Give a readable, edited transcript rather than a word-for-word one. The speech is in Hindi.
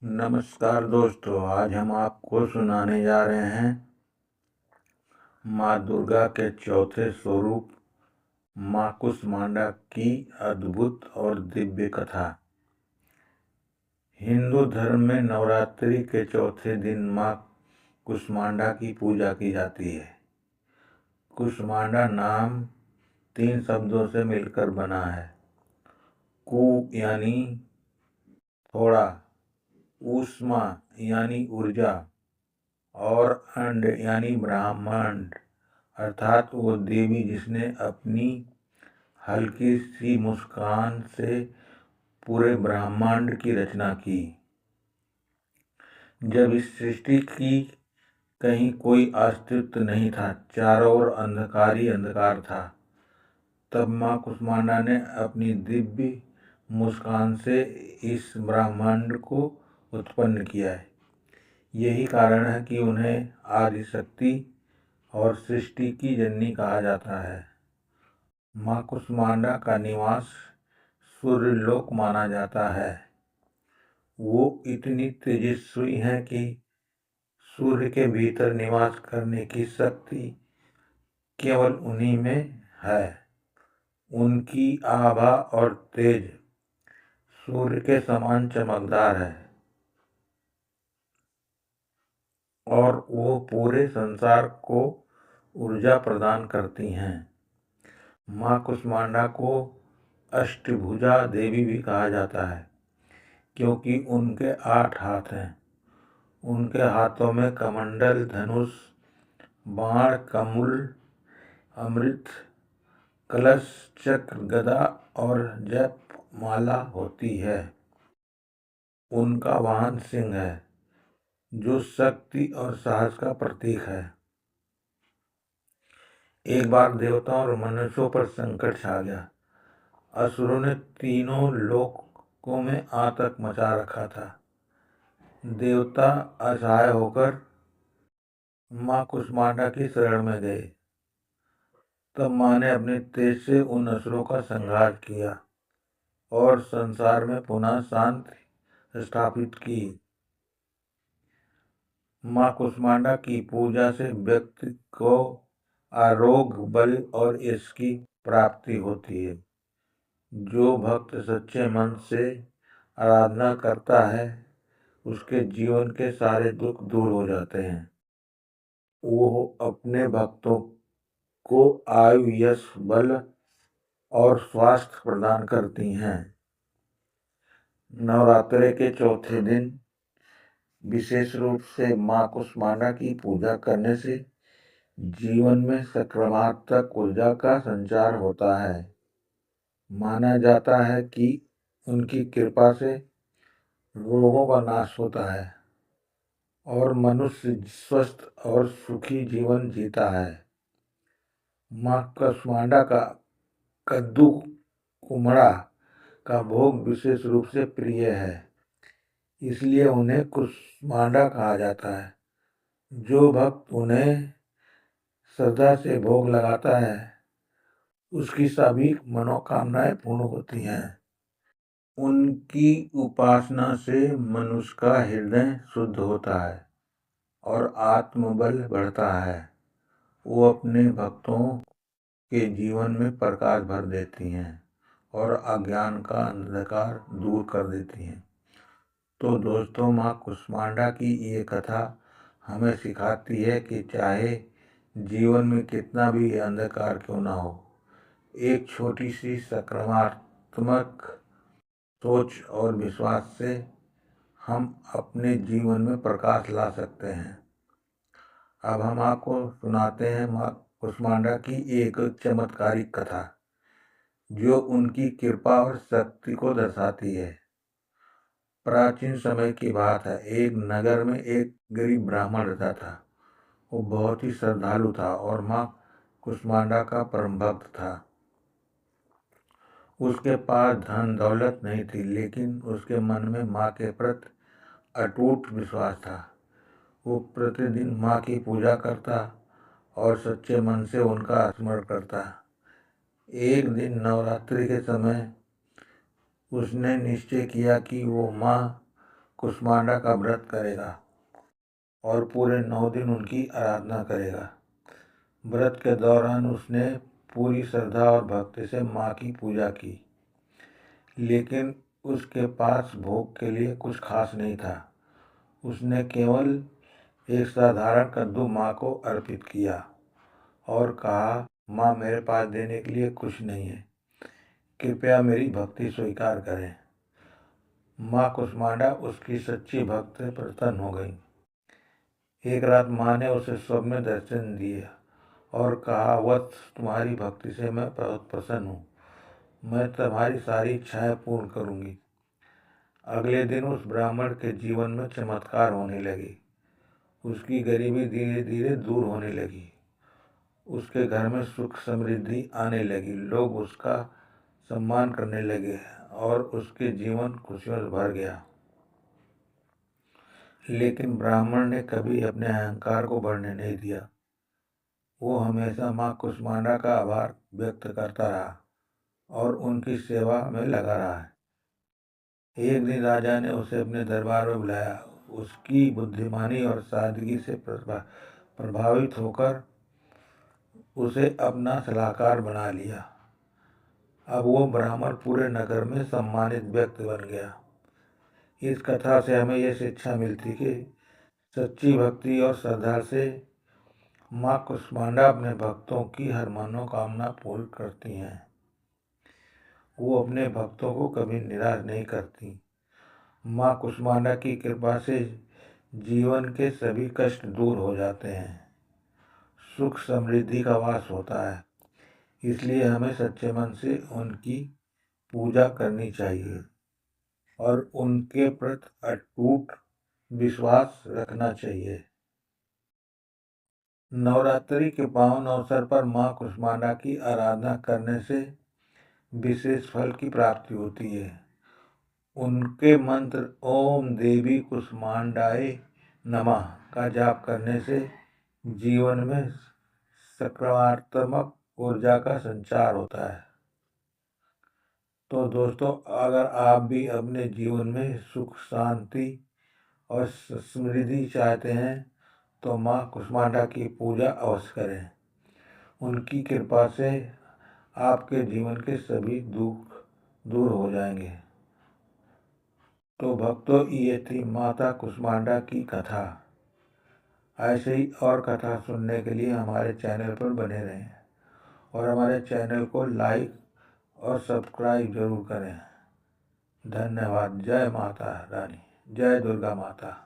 नमस्कार दोस्तों, आज हम आपको सुनाने जा रहे हैं माँ दुर्गा के चौथे स्वरूप माँ कुष्मांडा की अद्भुत और दिव्य कथा। हिंदू धर्म में नवरात्रि के चौथे दिन माँ कुष्मांडा की पूजा की जाती है। कुष्मांडा नाम 3 शब्दों से मिलकर बना है। कु यानी थोड़ा, ऊष्मा यानी ऊर्जा और अंड यानी ब्रह्मांड, अर्थात वो देवी जिसने अपनी हल्की सी मुस्कान से पूरे ब्रह्मांड की रचना की। जब इस सृष्टि की कहीं कोई अस्तित्व नहीं था, चारों ओर अंधकार ही अंधकार था, तब माँ कुष्मांडा ने अपनी दिव्य मुस्कान से इस ब्रह्मांड को उत्पन्न किया है। यही कारण है कि उन्हें आदि शक्ति और सृष्टि की जननी कहा जाता है। माँ कुष्मांडा का निवास सूर्यलोक माना जाता है। वो इतनी तेजस्वी हैं कि सूर्य के भीतर निवास करने की शक्ति केवल उन्हीं में है। उनकी आभा और तेज सूर्य के समान चमकदार है और वो पूरे संसार को ऊर्जा प्रदान करती हैं। माँ कुष्मांडा को अष्टभुजा देवी भी कहा जाता है, क्योंकि उनके 8 हाथ हैं। उनके हाथों में कमंडल, धनुष, बाण, कमल, अमृत कलश, चक्र, गदा और जप माला होती है। उनका वाहन सिंह है, जो शक्ति और साहस का प्रतीक है। एक बार देवताओं और मनुष्यों पर संकट छा गया। असुरों ने तीनों लोकों में आतंक मचा रखा था। देवता असहाय होकर माँ कुष्मांडा की शरण में गए। तब माँ ने अपने तेज से उन असुरों का संहार किया और संसार में पुनः शांति स्थापित की। माँ कुष्मांडा की पूजा से व्यक्ति को आरोग्य, बल और यश की प्राप्ति होती है। जो भक्त सच्चे मन से आराधना करता है, उसके जीवन के सारे दुख दूर हो जाते हैं। वो अपने भक्तों को आयु, यश, बल और स्वास्थ्य प्रदान करती हैं। नवरात्रि के चौथे दिन विशेष रूप से माँ कुष्मांडा की पूजा करने से जीवन में सकारात्मक ऊर्जा का संचार होता है। माना जाता है कि उनकी कृपा से रोगों का नाश होता है और मनुष्य स्वस्थ और सुखी जीवन जीता है। माँ कुष्मांडा का कद्दू कुम्हड़ा का भोग विशेष रूप से प्रिय है, इसलिए उन्हें कुष्मांडा कहा जाता है। जो भक्त उन्हें श्रद्धा से भोग लगाता है, उसकी सभी मनोकामनाएं पूर्ण होती हैं। उनकी उपासना से मनुष्य का हृदय शुद्ध होता है और आत्मबल बढ़ता है। वो अपने भक्तों के जीवन में प्रकाश भर देती हैं और अज्ञान का अंधकार दूर कर देती हैं। तो दोस्तों, माँ कुष्मांडा की ये कथा हमें सिखाती है कि चाहे जीवन में कितना भी अंधकार क्यों ना हो, एक छोटी सी सकारात्मक सोच और विश्वास से हम अपने जीवन में प्रकाश ला सकते हैं। अब हम आपको सुनाते हैं माँ कुष्मांडा की एक चमत्कारिक कथा, जो उनकी कृपा और शक्ति को दर्शाती है। प्राचीन समय की बात है। एक नगर में एक गरीब ब्राह्मण रहता था। वो बहुत ही श्रद्धालु था और माँ कुष्मांडा का परम भक्त था। उसके पास धन दौलत नहीं थी, लेकिन उसके मन में माँ के प्रति अटूट विश्वास था। वो प्रतिदिन माँ की पूजा करता और सच्चे मन से उनका स्मरण करता। एक दिन नवरात्रि के समय उसने निश्चय किया कि वो माँ कुष्मांडा का व्रत करेगा और पूरे 9 दिन उनकी आराधना करेगा। व्रत के दौरान उसने पूरी श्रद्धा और भक्ति से माँ की पूजा की, लेकिन उसके पास भोग के लिए कुछ खास नहीं था। उसने केवल एक साधारण कद्दू माँ को अर्पित किया और कहा, माँ मेरे पास देने के लिए कुछ नहीं है, कृपया मेरी भक्ति स्वीकार करें। माँ कुष्मांडा उसकी सच्ची भक्त से प्रसन्न हो गई। एक रात माँ ने उसे स्वप्न में दर्शन दिया और कहा, वत्स तुम्हारी भक्ति से मैं बहुत प्रसन्न हूँ, मैं तुम्हारी सारी इच्छाएं पूर्ण करूँगी। अगले दिन उस ब्राह्मण के जीवन में चमत्कार होने लगे। उसकी गरीबी धीरे धीरे दूर होने लगी, उसके घर में सुख समृद्धि आने लगी, लोग उसका सम्मान करने लगे और उसके जीवन खुशियों से भर गया। लेकिन ब्राह्मण ने कभी अपने अहंकार को बढ़ने नहीं दिया। वो हमेशा माँ कुष्मांडा का आभार व्यक्त करता रहा और उनकी सेवा में लगा रहा है। एक दिन राजा ने उसे अपने दरबार में बुलाया। उसकी बुद्धिमानी और सादगी से प्रभावित होकर उसे अपना सलाहकार बना लिया। अब वो ब्राह्मण पूरे नगर में सम्मानित व्यक्ति बन गया। इस कथा से हमें ये शिक्षा मिलती कि सच्ची भक्ति और श्रद्धा से माँ कुष्मांडा अपने भक्तों की हर मनोकामना पूर्ण करती हैं। वो अपने भक्तों को कभी निराश नहीं करती। माँ कुष्मांडा की कृपा से जीवन के सभी कष्ट दूर हो जाते हैं, सुख समृद्धि का वास होता है। इसलिए हमें सच्चे मन से उनकी पूजा करनी चाहिए और उनके प्रति अटूट विश्वास रखना चाहिए। नवरात्रि के पावन अवसर पर माँ कुष्मांडा की आराधना करने से विशेष फल की प्राप्ति होती है। उनके मंत्र ओम देवी कुष्मांडाए नमः का जाप करने से जीवन में सकारात्मक ऊर्जा का संचार होता है। तो दोस्तों, अगर आप भी अपने जीवन में सुख शांति और समृद्धि चाहते हैं तो माँ कुष्मांडा की पूजा अवश्य करें। उनकी कृपा से आपके जीवन के सभी दुख दूर हो जाएंगे। तो भक्तों, ये थी माता कुष्मांडा की कथा। ऐसे ही और कथा सुनने के लिए हमारे चैनल पर बने रहें और हमारे चैनल को लाइक और सब्सक्राइब जरूर करें। धन्यवाद। जय माता रानी, जय दुर्गा माता।